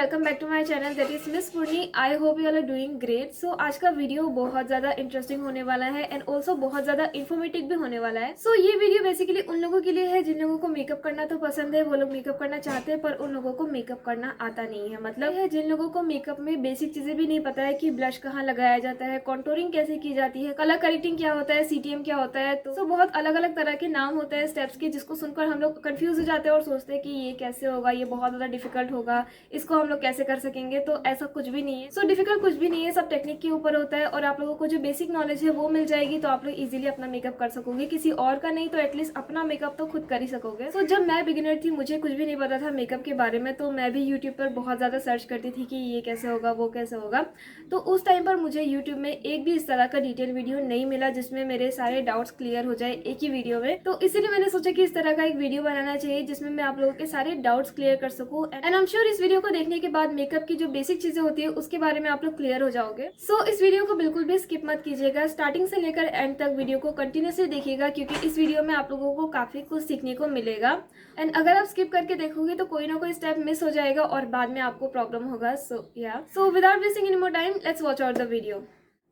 Welcome back to my channel that is miss Purni. I hope you all are doing great. So आज का video बहुत ज़्यादा interesting होने वाला है एंड ऑल्सो बहुत ज़्यादा इन्फॉर्मेटिव भी होने वाला है। सो ये वीडियो बेसिकली उन लोगों के लिए है जिन लोगों को मेकअप करना तो पसंद है, वो लोग मेकअप करना चाहते हैं, पर उन लोगों को मेकअप करना आता नहीं है। मतलब है जिन लोगों को मेकअप में बेसिक चीज़ें भी नहीं पता है कि ब्लश कहाँ लगाया जाता है, कॉन्टोरिंग कैसे की जाती है, कलर करेक्टिंग क्या होता है, सीटीएम क्या होता है। तो बहुत अलग अलग तरह के नाम होते हैं स्टेप्स के, जिसको सुनकर हम लोग कंफ्यूज हो जाते हैं और सोचते हैं कि ये कैसे होगा, ये बहुत ज़्यादा डिफिकल्ट होगा, इसको हम लोग कैसे कर सकेंगे। तो ऐसा कुछ भी नहीं है। सो डिफिकल्ट कुछ भी नहीं है, सब टेक्निक के ऊपर होता है और आप लोगों को जो बेसिक नॉलेज है वो मिल जाएगी तो आप लोग इजीली अपना मेकअप कर सकोगे। किसी और का नहीं तो एटलीस्ट अपना मेकअप तो खुद कर ही सकोगे। सो जब मैं बिगिनर थी, मुझे कुछ भी नहीं पता था मेकअप के बारे में, तो मैं भी यूट्यूब पर बहुत ज़्यादा सर्च करती थी कि ये कैसे होगा, वो कैसे होगा। तो उस टाइम पर मुझे यूट्यूब में एक भी इस तरह का डिटेल वीडियो नहीं मिला जिसमें मेरे सारे डाउट्स क्लियर हो जाए एक ही वीडियो में। तो इसीलिए मैंने सोचा कि इस तरह का एक वीडियो बनाना चाहिए जिसमें मैं आप लोगों के सारे डाउट्स क्लियर कर सकूं। एंड आई एम श्योर इस वीडियो को देखने के बाद मेकअप की जो बेसिक चीजें होती है उसके बारे में आप लोग क्लियर हो जाओगे। सो इस वीडियो को बिल्कुल भी स्किप मत कीजिएगा, स्टार्टिंग से लेकर एंड तक वीडियो को कंटिन्यूसली देखिएगा क्योंकि इस वीडियो में आप लोगों को काफी कुछ सीखने को मिलेगा। एंड अगर आप स्किप करके देखोगे तो कोई ना कोई स्टेप मिस हो जाएगा और बाद में आपको प्रॉब्लम होगा। So without wasting any more time, let's watch out the video.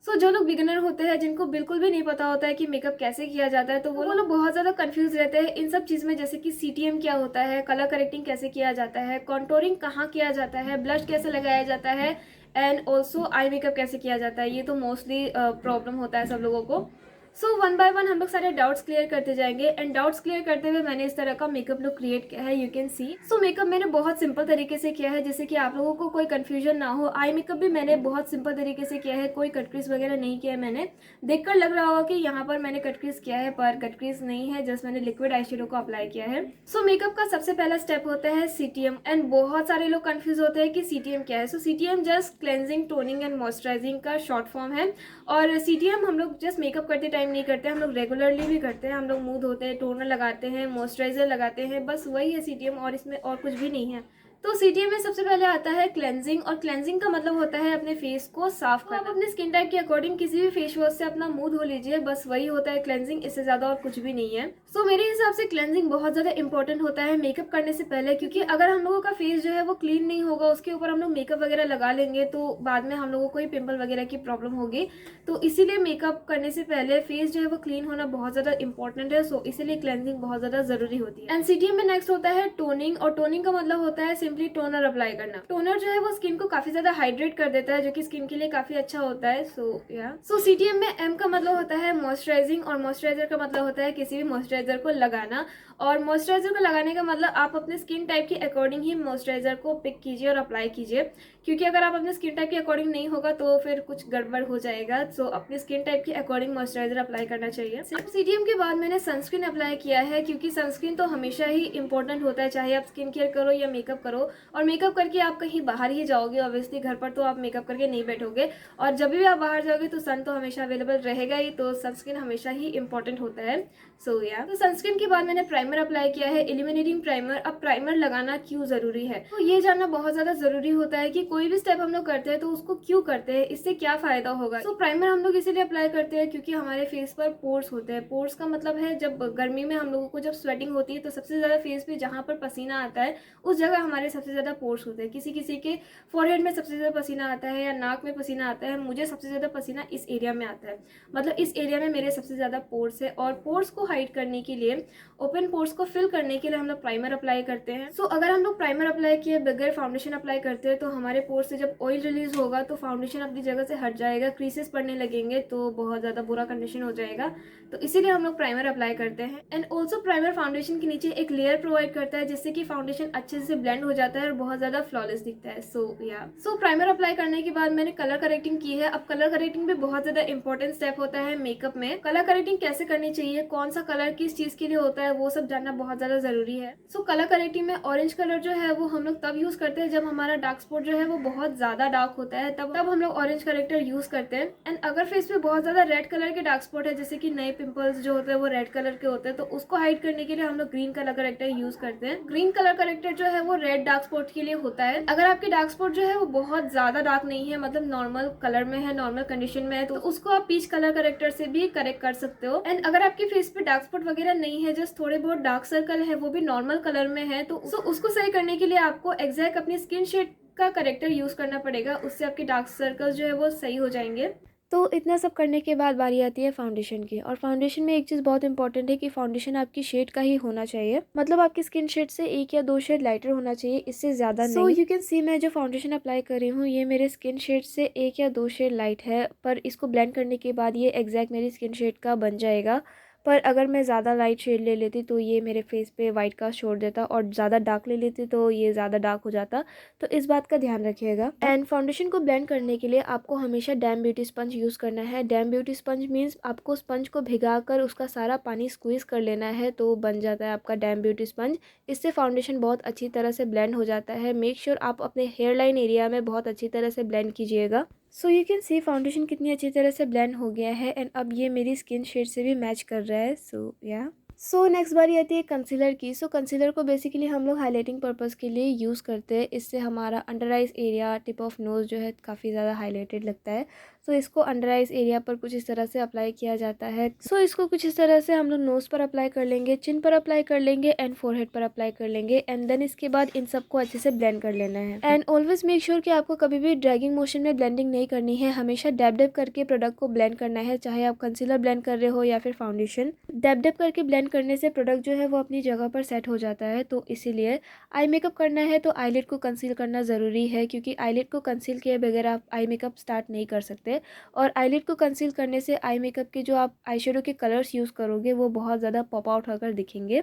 जो लोग बिगिनर होते हैं, जिनको बिल्कुल भी नहीं पता होता है कि मेकअप कैसे किया जाता है, तो वो लोग बहुत ज़्यादा कंफ्यूज रहते हैं इन सब चीज़ में, जैसे कि सीटीएम क्या होता है, कलर करेक्टिंग कैसे किया जाता है, कॉन्टोरिंग कहाँ किया जाता है, ब्लश कैसे लगाया जाता है, एंड ऑल्सो आई मेकअप कैसे किया जाता है। ये तो मोस्टली प्रॉब्लम होता है सब लोगों को। वन बाय वन हम लोग सारे डाउट्स क्लियर करते जाएंगे एंड डाउट्स क्लियर करते हुए मैंने इस तरह का मेकअप लुक क्रिएट किया है, यू कैन सी। मेकअप मैंने बहुत सिंपल तरीके से किया है जिससे कि आप लोगों को कोई कंफ्यूजन ना हो। आई मेकअप भी मैंने बहुत सिंपल तरीके से किया है, कोई कट क्रीज वगैरह नहीं किया है। मैंने देखकर लग रहा होगा कि यहाँ पर मैंने कट क्रीज किया है, पर कट क्रीज नहीं है, जस्ट मैंने लिक्विड आई शेडो को अप्लाई किया है। मेकअप का सबसे पहला स्टेप होता है सीटीएम एंड बहुत सारे लोग कंफ्यूज होते हैं कि सीटीएम क्या है। CTM just cleansing, toning and moisturising का शॉर्ट फॉर्म है। और सीटीएम हम लोग जस्ट मेकअप करते टाइम नहीं करते, हम लोग रेगुलरली भी करते हैं। हम लोग मुंह धोते हैं, टोनर लगाते हैं, मॉइस्चराइजर लगाते हैं, बस वही है सीटीएम और इसमें और कुछ भी नहीं है। सीटीएम में सबसे पहले आता है क्लेंजिंग, और क्लेंजिंग का मतलब होता है अपने फेस को साफ करना। आप अपने स्किन टाइप के अकॉर्डिंग किसी भी फेस वॉश से अपना मुंह धो लीजिए, बस वही होता है क्लेंजिंग, इससे ज्यादा और कुछ भी नहीं है। मेरे हिसाब से क्लेंजिंग बहुत ज्यादा इंपॉर्टेंट होता है मेकअप करने से पहले, क्योंकि अगर हम लोगों का फेस जो है वो क्लीन नहीं होगा, उसके ऊपर हम लोग मेकअप वगैरह लगा लेंगे तो बाद में हम लोगों को ही पिंपल वगैरह की प्रॉब्लम होगी। तो इसीलिए मेकअप करने से पहले फेस जो है वो क्लीन होना बहुत ज्यादा इंपॉर्टेंट है। इसीलिए क्लेंजिंग बहुत ज्यादा जरूरी होती है। एंड सीटीएम में नेक्स्ट होता है टोनिंग, और टोनिंग का मतलब होता है सिंपली टोनर अप्लाई करना। टोनर जो है वो स्किन को काफी ज्यादा हाइड्रेट कर देता है, जो कि स्किन के लिए काफी अच्छा होता है। सीटीएम में एम का मतलब होता है मॉइस्चराइजिंग, और मॉइस्चराइजर का मतलब होता है किसी भी मॉइस्चराइजर को लगाना। और मॉइस्चराइजर को लगाने का मतलब आप अपने स्किन टाइप के अकॉर्डिंग ही मॉइस्चराइजर को पिक कीजिए और अप्लाई कीजिए, क्योंकि अगर आप अपने स्किन टाइप के अकॉर्डिंग नहीं होगा तो फिर कुछ गड़बड़ हो जाएगा। अपने स्किन टाइप के अकॉर्डिंग मॉइस्चराइजर अप्लाई करना चाहिए। सीटीएम के बाद मैंने सनस्क्रीन अप्लाई किया है, क्योंकि सनस्क्रीन तो हमेशा ही इंपॉर्टेंट होता है, चाहे आप स्किन केयर करो या मेकअप करो। और मेकअप करके आप कहीं बाहर ही जाओगे, ऑब्वियसली घर पर तो आप मेकअप करके नहीं बैठोगे, और जब भी आप बाहर जाओगे तो सन तो हमेशा अवेलेबल रहेगा ही, तो सनस्क्रीन हमेशा ही इंपॉर्टेंट होता है। सनस्क्रीन के बाद मैंने प्राइमर अप्लाई किया है, इल्यूमिनेटिंग प्राइमर। अब प्राइमर लगाना क्यों जरूरी है, तो ये जानना बहुत ज्यादा जरूरी होता है कि कोई भी स्टेप हम लोग करते हैं तो उसको क्यों करते हैं, इससे क्या फायदा होगा। प्राइमर हम लोग इसीलिए अप्लाई करते हैं क्योंकि हमारे फेस पर पोर्स होते हैं। पोर्स का मतलब है जब गर्मी में हम लोगों को जब स्वेटिंग होती है तो सबसे ज्यादा फेस पे जहाँ पर पसीना आता है उस जगह हमारे सबसे ज्यादा पोर्स होते हैं। किसी किसी के फोरहेड में सबसे ज्यादा पसीना आता है या नाक में पसीना आता है, मुझे सबसे ज्यादा पसीना इस एरिया में आता है, मतलब इस एरिया में मेरे सबसे ज्यादा पोर्स है। और पोर्स को हाइड करने के लिए, ओपन पोर्स को फिल करने के लिए हम लोग प्राइमर अप्लाई करते हैं। अगर हम लोग प्राइमर अप्लाई किए बगैर फाउंडेशन अप्लाई करते हैं तो हमारे पोर्स से जब ऑयल रिलीज होगा तो फाउंडेशन अपनी जगह से हट जाएगा, क्रीसेस पड़ने लगेंगे, तो बहुत ज्यादा बुरा कंडीशन हो जाएगा। तो इसीलिए हम लोग प्राइमर अप्लाई करते हैं। एंड ऑल्सो प्राइमर फाउंडेशन के नीचे एक लेयर प्रोवाइड करता है जिससे कि फाउंडेशन अच्छे से ब्लेंड हो जाता है और बहुत ज्यादा फ्लॉलेस दिखता है। प्राइमर अप्लाई करने के बाद मैंने कलर करेक्टिंग की है। अब कलर करेक्टिंग भी बहुत ज्यादा इंपॉर्टेंट स्टेप होता है मेकअप में। कलर करेक्टिंग कैसे करनी चाहिए, कौन सा कलर किस चीज के लिए होता है, वो सब जानना बहुत ज्यादा जरूरी है। कलर करेक्टिंग में ऑरेंज कलर जो है वो हम लोग तब यूज करते हैं जब हमारा डार्क स्पॉट जो है वो बहुत ज्यादा डार्क होता है, तब हम लोग ऑरेंज करेक्टर यूज करते हैं। एंड अगर फेस पे बहुत ज्यादा रेड कलर के डार्क स्पॉट है, जैसे कि नए पिंपल्स जो होते हैं वो रेड कलर के होते हैं, तो उसको हाइड करने के लिए हम लोग ग्रीन कलर करेक्टर यूज करते हैं। ग्रीन कलर करेक्टर जो है वो रेड डार्क स्पॉट के लिए होता है। अगर आपके डार्क स्पॉट जो है वो बहुत ज्यादा डार्क नहीं है, मतलब नॉर्मल कलर में है, नॉर्मल कंडीशन में है, तो उसको आप पीच कलर करेक्टर से भी करेक्ट कर सकते हो। एंड अगर आपके फेस पे डार्क स्पॉट वगैरह नहीं है, जस्ट थोड़े बहुत डार्क सर्कल है, वो भी नॉर्मल कलर में है, तो उसको सही करने के लिए आपको एग्जैक्ट अपनी स्किन शेड का करेक्टर यूज़ करना पड़ेगा, उससे आपके डार्क सर्कल्स जो है वो सही हो जाएंगे। तो इतना सब करने के बाद बारी आती है फाउंडेशन की। और फाउंडेशन में एक चीज़ बहुत इंपॉर्टेंट है कि फाउंडेशन आपकी शेड का ही होना चाहिए, मतलब आपकी स्किन शेड से 1 या 2 शेड लाइटर होना चाहिए, इससे ज़्यादा नहीं। सो यू कैन सी मैं जो फाउंडेशन अप्लाई कर रही हूँ ये मेरे स्किन शेड से 1 या 2 शेड लाइट है, पर इसको ब्लेंड करने के बाद ये एग्जैक्ट मेरी स्किन शेड का बन जाएगा। पर अगर मैं ज़्यादा लाइट शेड ले लेती तो ये मेरे फेस पे वाइट कास्ट छोड़ देता, और ज़्यादा डार्क ले लेती तो ये ज़्यादा डार्क हो जाता। तो इस बात का ध्यान रखिएगा। एंड फाउंडेशन को ब्लेंड करने के लिए आपको हमेशा डैम ब्यूटी स्पंज यूज़ करना है। डैम ब्यूटी स्पंज मीन्स आपको स्पंज को भिगाकर उसका सारा पानी स्क्वीज़ कर लेना है, तो बन जाता है आपका डैम ब्यूटी स्पंज। इससे फाउंडेशन बहुत अच्छी तरह से ब्लेंड हो जाता है। मेक श्योर आप अपने हेयर लाइन एरिया में बहुत अच्छी तरह से ब्लेंड कीजिएगा। So you can see foundation कितनी अच्छी तरह से ब्लेंड हो गया है, एंड अब ये मेरी स्किन शेड से भी मैच कर रहा है। सो नेक्स्ट बारी आती है कंसीलर की। सो कंसीलर को बेसिकली हम लोग हाईलाइटिंग पर्पज़ के लिए यूज़ करते हैं। इससे हमारा under eyes area, tip of nose जो है काफ़ी ज़्यादा हाईलाइटेड लगता है। सो इसको अंडर आइज एरिया पर कुछ इस तरह से अप्लाई किया जाता है। सो इसको कुछ इस तरह से हम लोग नोज़ पर अप्लाई कर लेंगे, चिन पर अप्लाई कर लेंगे, एंड फोरहेड पर अप्लाई कर लेंगे। एंड देन इसके बाद इन सबको अच्छे से ब्लेंड कर लेना है। एंड ऑलवेज मेक श्योर कि आपको कभी भी ड्रैगिंग मोशन में ब्लेंडिंग नहीं करनी है। हमेशा डैब डैब करके प्रोडक्ट को ब्लेंड करना है, चाहे आप कंसीलर ब्लेंड कर रहे हो या फिर फाउंडेशन। डैब डैब करके ब्लेंड करने से प्रोडक्ट जो है वो अपनी जगह पर सेट हो जाता है। तो इसीलिए आई मेकअप करना है तो आईलिड को कंसील करना ज़रूरी है, क्योंकि आईलिड को कंसील किए बगैर आप आई मेकअप स्टार्ट नहीं कर सकते। और आईलिड को कंसील करने से आई मेकअप के जो आप आई शेडो के कलर्स यूज़ करोगे वो बहुत ज़्यादा पॉप आउट होकर दिखेंगे।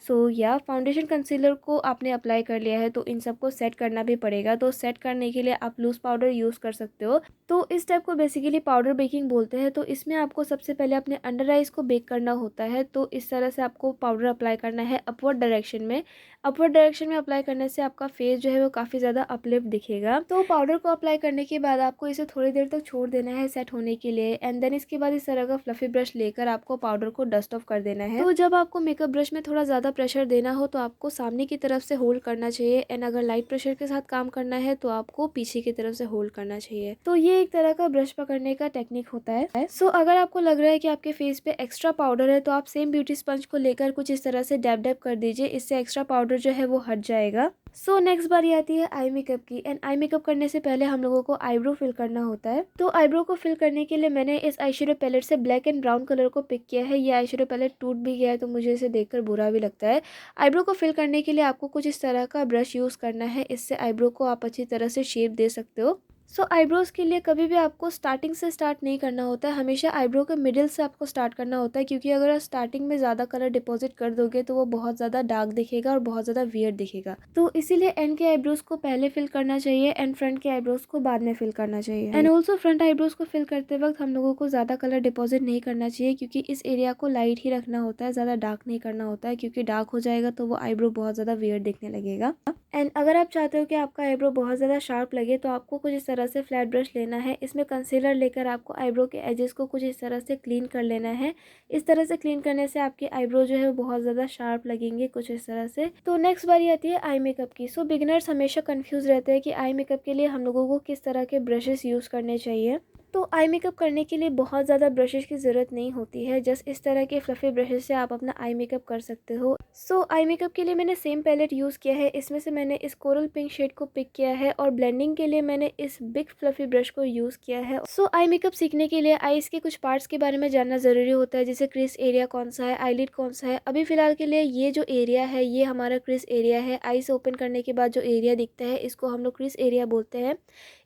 सो या फाउंडेशन कंसीलर को आपने अप्लाई कर लिया है तो इन सबको सेट करना भी पड़ेगा। तो सेट करने के लिए आप लूज़ पाउडर यूज़ कर सकते हो। तो इस स्टेप को बेसिकली पाउडर बेकिंग बोलते हैं। तो इसमें आपको सबसे पहले अपने अंडर आइज़ को बेक करना होता है। तो इस तरह से आपको पाउडर अप्लाई करना है अपवर्ड डायरेक्शन में। अपवर्ड डायरेक्शन में अप्लाई करने से आपका फेस जो है वो काफ़ी ज़्यादा अपलिफ्ट दिखेगा। तो पाउडर को अप्लाई करने के बाद आपको इसे थोड़ी देर तक छोड़ देना है सेट होने के लिए। एंड देन इसके बाद इस तरह का फ्लफी ब्रश लेकर आपको पाउडर को डस्ट ऑफ कर देना है। तो जब आपको मेकअप ब्रश में थोड़ा ज़्यादा प्रेशर देना हो तो आपको सामने की तरफ से होल्ड करना चाहिए, एंड अगर लाइट प्रेशर के साथ काम करना है तो आपको पीछे की तरफ से होल्ड करना चाहिए। तो ये एक तरह का ब्रश पकड़ने का टेक्निक होता है। सो अगर आपको लग रहा है कि आपके फेस पे एक्स्ट्रा पाउडर है तो आप सेम ब्यूटी स्पंज को लेकर कुछ इस तरह से डैब डैब कर दीजिए, इससे एक्स्ट्रा पाउडर जो है वो हट जाएगा। सो नेक्स्ट बारी आती है आई मेकअप की। एंड आई मेकअप करने से पहले हम लोगों को आईब्रो फिल करना होता है। तो आईब्रो को फिल करने के लिए मैंने इस आई शेडो पैलेट से ब्लैक एंड ब्राउन कलर को पिक किया है। ये आई शेडो पैलेट टूट भी गया है तो मुझे इसे देखकर बुरा भी लगता है। आईब्रो को फिल करने के लिए आपको कुछ इस तरह का ब्रश यूज़ करना है, इससे आईब्रो को आप अच्छी तरह से शेप दे सकते हो। सो आईब्रोज़ के लिए कभी भी आपको स्टार्टिंग से स्टार्ट नहीं करना होता है, हमेशा आईब्रो के मिडिल से आपको स्टार्ट करना होता है, क्योंकि अगर आप स्टार्टिंग में ज़्यादा कलर डिपॉजिट कर दोगे तो वो बहुत ज़्यादा डार्क दिखेगा और बहुत ज़्यादा वियर्ड दिखेगा। तो इसीलिए एंड के आईब्रोज़ को पहले फिल करना चाहिए एंड फ्रंट के आईब्रोज़ को बाद में फिल करना चाहिए। एंड ऑल्सो फ्रंट आईब्रोज़ को फिल करते वक्त हम लोगों को ज़्यादा कलर डिपॉजिट नहीं करना चाहिए, क्योंकि इस एरिया को लाइट ही रखना होता है, ज़्यादा डार्क नहीं करना होता है, क्योंकि डार्क हो जाएगा तो वो आईब्रो बहुत ज़्यादा वियर्ड दिखने लगेगा। एंड अगर आप चाहते हो कि आपका आईब्रो बहुत ज़्यादा शार्प लगे तो आपको कुछ इस तरह से फ्लैट ब्रश लेना है। इसमें कंसीलर लेकर आपको आईब्रो के एजेस को कुछ इस तरह से क्लीन कर लेना है। इस तरह से क्लीन करने से आपके आईब्रो जो है वो बहुत ज़्यादा शार्प लगेंगे कुछ इस तरह से। तो नेक्स्ट बारी आती है आई मेकअप की। सो बिगिनर्स हमेशा कंफ्यूज रहते हैं कि आई मेकअप के लिए हम लोगों को किस तरह के ब्रशेस यूज़ करने चाहिए। तो आई मेकअप करने के लिए बहुत ज़्यादा ब्रशेस की ज़रूरत नहीं होती है, जस्ट इस तरह के फ्लफी ब्रशेस से आप अपना आई मेकअप कर सकते हो। सो आई मेकअप के लिए मैंने सेम पैलेट यूज़ किया है। इसमें से मैंने इस कोरल पिंक शेड को पिक किया है और ब्लेंडिंग के लिए मैंने इस बिग फ्लफी ब्रश को यूज़ किया है। सो आई मेकअप सीखने के लिए आईज के कुछ पार्ट्स के बारे में जानना ज़रूरी होता है, जैसे क्रिस एरिया कौन सा है, आईलिड कौन सा है। अभी फ़िलहाल के लिए ये जो एरिया है ये हमारा क्रिस एरिया है। आईज ओपन करने के बाद जो एरिया दिखता है इसको हम लोग क्रिस एरिया बोलते हैं।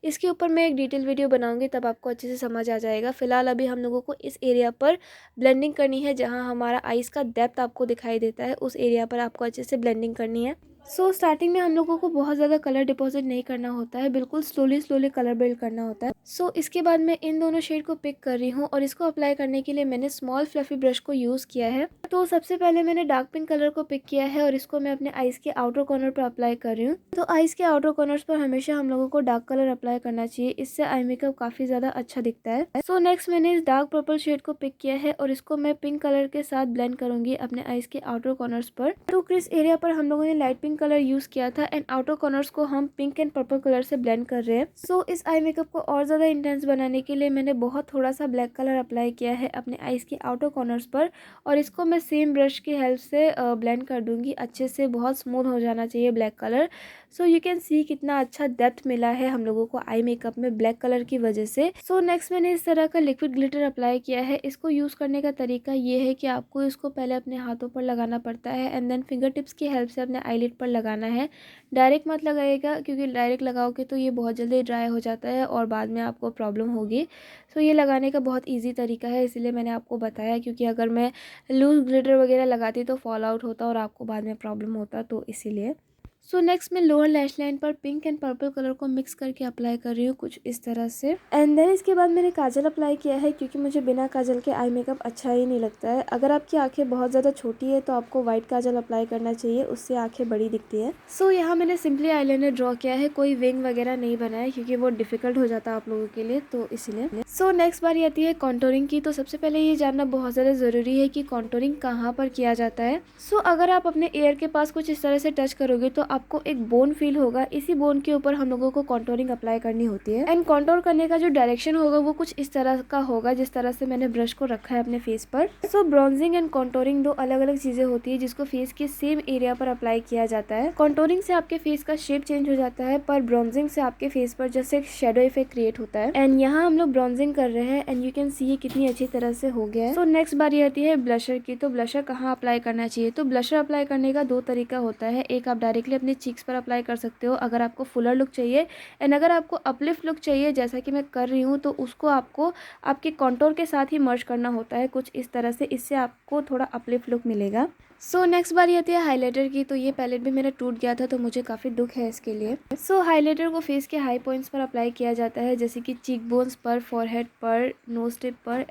इसके ऊपर मैं एक डिटेल वीडियो बनाऊंगी, तब आपको अच्छे से समझ आ जाएगा। फिलहाल अभी हम लोगों को इस एरिया पर ब्लेंडिंग करनी है, जहां हमारा आईज का डेप्थ आपको दिखाई देता है, उस एरिया पर आपको अच्छे से ब्लेंडिंग करनी है। सो स्टार्टिंग में हम लोगों को बहुत ज़्यादा कलर डिपॉजिट नहीं करना होता है, बिल्कुल स्लोली कलर बिल्ड करना होता है। सो इसके बाद मैं इन दोनों शेड को पिक कर रही हूँ और इसको अप्लाई करने के लिए मैंने स्मॉल फ्लफी ब्रश को यूज़ किया है। तो सबसे पहले मैंने डार्क पिंक कलर को पिक किया है और इसको मैं अपने आईज के आउटर कॉर्नर पर अप्लाई कर रही हूँ। तो आईज के आउटर कॉर्नर्स पर हमेशा हम लोगों को डार्क कलर अप्लाई करना चाहिए, इससे आई मेकअप काफ़ी ज़्यादा अच्छा दिखता है। सो नेक्स्ट मैंने इस डार्क पर्पल शेड को पिक किया है और इसको मैं पिंक कलर के साथ ब्लेंड करूंगी अपने आईज के आउटर कॉर्नर्स पर। तो क्रिस एरिया पर हम लोगों ने light pink pink colour use किया था एंड आउटर कॉर्नर्स को हम पिंक एंड पर्पल कलर से ब्लेंड कर रहे हैं। सो इस आई मेकअप को और ज़्यादा इंटेंस बनाने के लिए मैंने बहुत थोड़ा सा ब्लैक कलर अप्लाई किया है अपने आईज़ के आउटर कॉर्नर्स पर, और इसको मैं सेम ब्रश की हेल्प से ब्लेंड कर दूंगी अच्छे से। बहुत स्मूथ हो जाना चाहिए black colour. So you can सी कितना अच्छा डेप्थ मिला है हम लोगों को आई मेकअप में ब्लैक कलर की वजह से। सो नेक्स्ट मैंने इस तरह का लिक्विड ग्लिटर अप्लाई किया है। इसको यूज़ करने का तरीका ये है कि आपको इसको पहले अपने हाथों पर लगाना पड़ता है एंड देन फिंगर टिप्स की हेल्प से अपने आईलिड पर लगाना है। डायरेक्ट मत लगाइएगा क्योंकि डायरेक्ट लगाओगे तो ये बहुत जल्दी ड्राई हो जाता है और बाद में आपको प्रॉब्लम होगी। सो ये लगाने का बहुत ईजी तरीका है, इसीलिए मैंने आपको बताया, क्योंकि अगर मैं लूज ग्लिटर वगैरह लगाती तो फॉल आउट होता और आपको बाद में प्रॉब्लम होता, तो इसीलिए। सो नेक्स्ट मैं लोअर लैश लाइन पर पिंक एंड पर्पल कलर को मिक्स करके अप्लाई कर रही हूँ कुछ इस तरह से। एंड देन इसके बाद मैंने काजल अप्लाई किया है क्योंकि मुझे बिना काजल के आई मेकअप अच्छा ही नहीं लगता है। अगर आपकी आंखें बहुत ज़्यादा छोटी है तो आपको व्हाइट काजल अप्लाई करना चाहिए, उससे आंखें बड़ी दिखती है। सो यहाँ मैंने सिंपली आईलाइनर ड्रॉ किया है, कोई विंग वगैरह नहीं बनाया क्योंकि वो डिफिकल्ट हो जाता है आप लोगों के लिए, तो इसीलिए। सो नेक्स्ट बारी आती है कॉन्टोरिंग की। तो सबसे पहले ये जानना बहुत ज़्यादा ज़रूरी है कि कॉन्टोरिंग कहाँ पर किया जाता है। सो अगर आप अपने ईयर के पास कुछ इस तरह से टच करोगे तो आपको एक बोन फील होगा, इसी बोन के ऊपर हम लोगों को कॉन्टोरिंग अप्लाई करनी होती है। एंड कॉन्टोर करने का जो डायरेक्शन होगा वो कुछ इस तरह का होगा जिस तरह से मैंने ब्रश को रखा है अपने फेस पर। सो ब्रॉन्जिंग एंड कॉन्टोरिंग दो अलग अलग चीजें होती है जिसको फेस के सेम एरिया पर अप्लाई किया जाता है। कॉन्टोरिंग से आपके फेस का शेप चेंज हो जाता है, पर ब्रॉन्जिंग से आपके फेस पर जैसे एक शेडो इफेक्ट क्रिएट होता है। एंड यहाँ हम लोग ब्रॉन्जिंग कर रहे हैं एंड यू कैन सी ये कितनी अच्छी तरह से हो गया है। सो नेक्स्ट बारी आती है ब्लशर की। तो ब्लशर कहाँ अप्लाई करना चाहिए। तो ब्लशर अप्लाई करने का दो तरीका होता है। एक आप डायरेक्टली अपने चीक्स पर अप्लाई कर सकते हो अगर आपको फुलर लुक चाहिए, एंड अगर आपको अपलिफ्ट लुक चाहिए जैसा कि मैं कर रही हूँ तो उसको आपको आपके कॉन्टोर के साथ ही मर्ज करना होता है कुछ इस तरह से, इससे आपको थोड़ा अपलिफ्ट लुक मिलेगा। सो नेक्स्ट बारी आती है हाइलाइटर की। तो ये पैलेट भी मेरा टूट गया था तो मुझे काफ़ी दुख है इसके लिए। सो हाइलाइटर को फेस के हाई पॉइंट्स पर अप्लाई किया जाता है जैसे कि चीक बोन्स पर, फॉरहेड पर, नोज टिप पर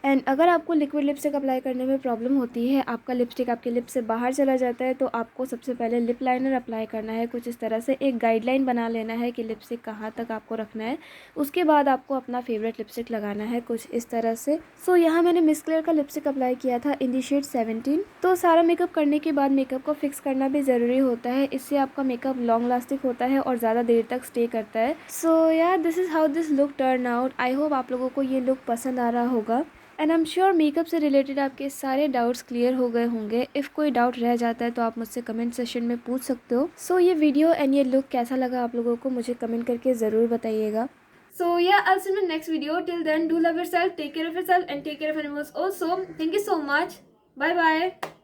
एंड अगर आपको लिक्विड लिपस्टिक अप्लाई करने में प्रॉब्लम होती है, आपका लिपस्टिक आपके लिप से बाहर चला जाता है, तो आपको सबसे पहले लिप लाइनर अप्लाई करना है कुछ इस तरह से। एक गाइडलाइन बना लेना है कि लिपस्टिक कहाँ तक आपको रखना है, उसके बाद आपको अपना फेवरेट लिपस्टिक लगाना है कुछ इस तरह से। सो यहाँ मैंने मिस क्लेयर का लिपस्टिक अप्लाई किया था इन दी शेड 17। तो सारा मेकअप करने के बाद मेकअप को फिक्स करना भी ज़रूरी होता है, इससे आपका मेकअप लॉन्ग लास्टिंग होता है और ज़्यादा देर तक स्टे करता है। सो यार this is how this look turn out. I hope आप लोगों को ये लुक पसंद आ रहा होगा and I am sure makeup से रिलेटेड आपके सारे डाउट्स क्लियर हो गए होंगे। इफ़ कोई डाउट रह जाता है तो आप मुझसे कमेंट सेशन में पूछ सकते हो। सो ये वीडियो एंड ये लुक कैसा लगा आप लोगों को मुझे कमेंट करके ज़रूर बताइएगा। So yeah, I'll see you in the next video. Till then, do love yourself, take care of yourself and take care of animals also. Thank you so much. Bye bye.